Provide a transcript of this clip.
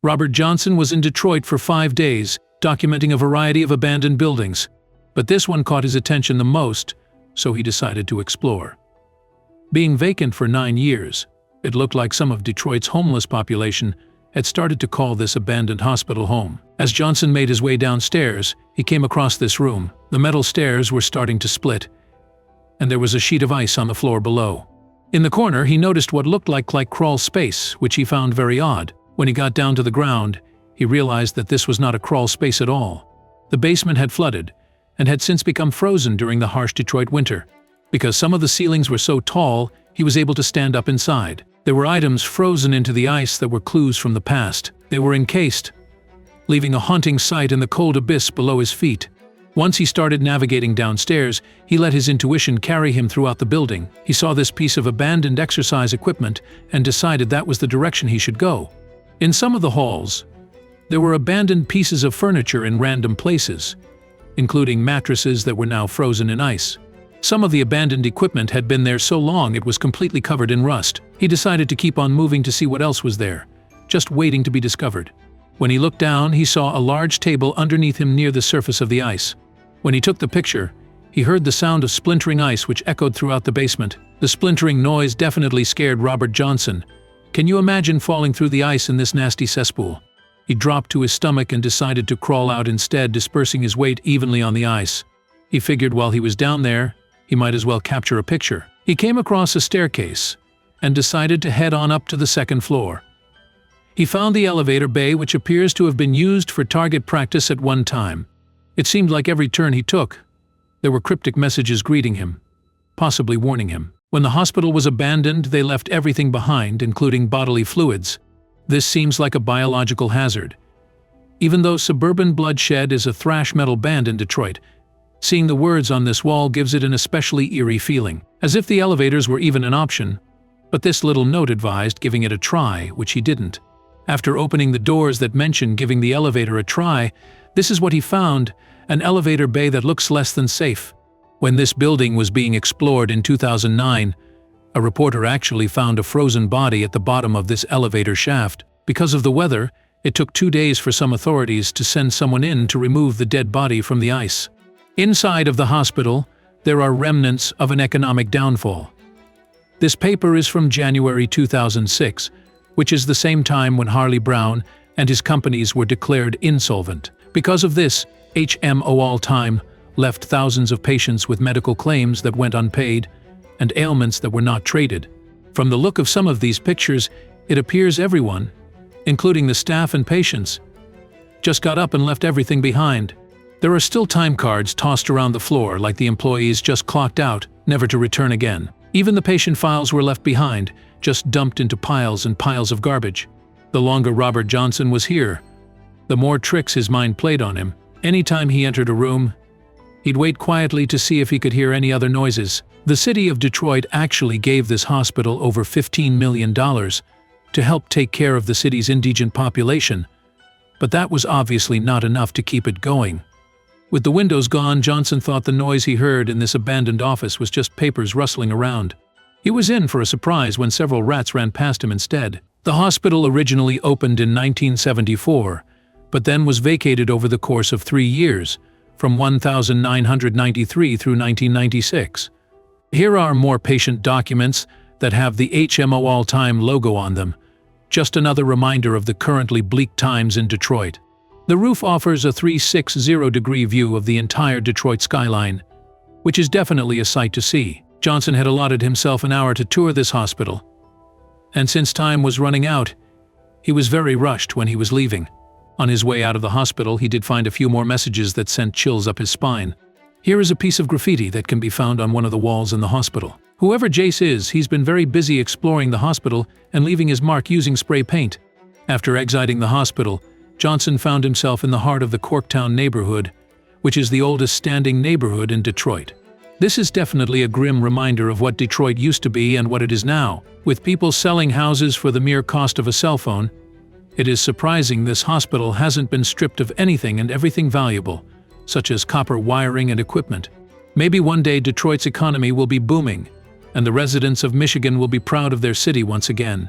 Robert Johnson was in Detroit for 5 days, documenting a variety of abandoned buildings. But this one caught his attention the most, so he decided to explore. Being vacant for 9 years, it looked like some of Detroit's homeless population had started to call this abandoned hospital home. As Johnson made his way downstairs, he came across this room. The metal stairs were starting to split, and there was a sheet of ice on the floor below. In the corner, he noticed what looked like crawl space, which he found very odd. When he got down to the ground, he realized that this was not a crawl space at all. The basement had flooded, and had since become frozen during the harsh Detroit winter. Because some of the ceilings were so tall, he was able to stand up inside. There were items frozen into the ice that were clues from the past. They were encased, leaving a haunting sight in the cold abyss below his feet. Once he started navigating downstairs, he let his intuition carry him throughout the building. He saw this piece of abandoned exercise equipment and decided that was the direction he should go. In some of the halls, there were abandoned pieces of furniture in random places, including mattresses that were now frozen in ice. Some of the abandoned equipment had been there so long it was completely covered in rust. He decided to keep on moving to see what else was there, just waiting to be discovered. When he looked down, he saw a large table underneath him near the surface of the ice. When he took the picture, he heard the sound of splintering ice which echoed throughout the basement. The splintering noise definitely scared Robert Johnson. Can you imagine falling through the ice in this nasty cesspool? He dropped to his stomach and decided to crawl out instead, dispersing his weight evenly on the ice. He figured while he was down there, he might as well capture a picture. He came across a staircase and decided to head on up to the second floor. He found the elevator bay, which appears to have been used for target practice at one time. It seemed like every turn he took, there were cryptic messages greeting him, possibly warning him. When the hospital was abandoned, they left everything behind, including bodily fluids. This seems like a biological hazard. Even though Suburban Bloodshed is a thrash metal band in Detroit, seeing the words on this wall gives it an especially eerie feeling, as if the elevators were even an option. But this little note advised giving it a try, which he didn't. After opening the doors that mention giving the elevator a try, this is what he found: an elevator bay that looks less than safe. When this building was being explored in 2009, a reporter actually found a frozen body at the bottom of this elevator shaft. Because of the weather, it took 2 days for some authorities to send someone in to remove the dead body from the ice. Inside of the hospital, there are remnants of an economic downfall. This paper is from January 2006, which is the same time when Harley Brown and his companies were declared insolvent. Because of this, HMO All-Time left thousands of patients with medical claims that went unpaid and ailments that were not traded. From the look of some of these pictures, it appears everyone, including the staff and patients, just got up and left everything behind. There are still time cards tossed around the floor like the employees just clocked out, never to return again. Even the patient files were left behind, just dumped into piles and piles of garbage. The longer Robert Johnson was here, the more tricks his mind played on him. Anytime he entered a room, he'd wait quietly to see if he could hear any other noises. The city of Detroit actually gave this hospital over $15 million to help take care of the city's indigent population, but that was obviously not enough to keep it going. With the windows gone, Johnson thought the noise he heard in this abandoned office was just papers rustling around. He was in for a surprise when several rats ran past him instead. The hospital originally opened in 1974, but then was vacated over the course of 3 years, from 1993 through 1996. Here are more patient documents that have the HMO All-Time logo on them, just another reminder of the currently bleak times in Detroit. The roof offers a 360-degree view of the entire Detroit skyline, which is definitely a sight to see. Johnson had allotted himself an hour to tour this hospital, and since time was running out, he was very rushed when he was leaving. On his way out of the hospital, he did find a few more messages that sent chills up his spine. Here is a piece of graffiti that can be found on one of the walls in the hospital. Whoever Jace is, he's been very busy exploring the hospital and leaving his mark using spray paint. After exiting the hospital, Johnson found himself in the heart of the Corktown neighborhood, which is the oldest standing neighborhood in Detroit. This is definitely a grim reminder of what Detroit used to be and what it is now. With people selling houses for the mere cost of a cell phone, it is surprising this hospital hasn't been stripped of anything and everything valuable, such as copper wiring and equipment. Maybe one day Detroit's economy will be booming, and the residents of Michigan will be proud of their city once again.